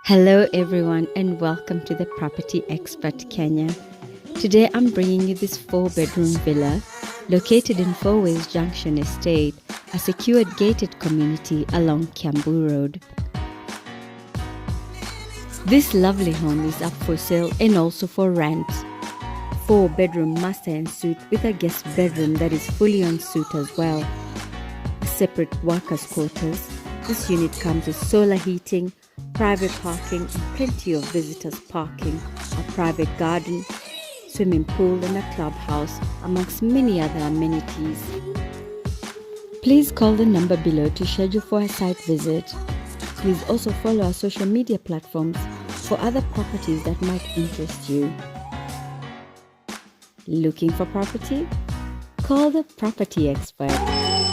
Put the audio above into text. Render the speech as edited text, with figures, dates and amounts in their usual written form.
Hello everyone and welcome to the Property Expert Kenya. Today I'm bringing you this 4-bedroom villa located in Fourways Junction Estate, a secured gated community along Kiambu Road. This lovely home is up for sale and also for rent. 4-bedroom master en suite with a guest bedroom that is fully en suite as well. A separate workers' quarters. This unit comes with solar heating, private parking and plenty of visitors parking, a private garden, swimming pool and a clubhouse amongst many other amenities. Please call the number below to schedule for a site visit. Please also follow our social media platforms for other properties that might interest you. Looking for property? Call the Property Expert.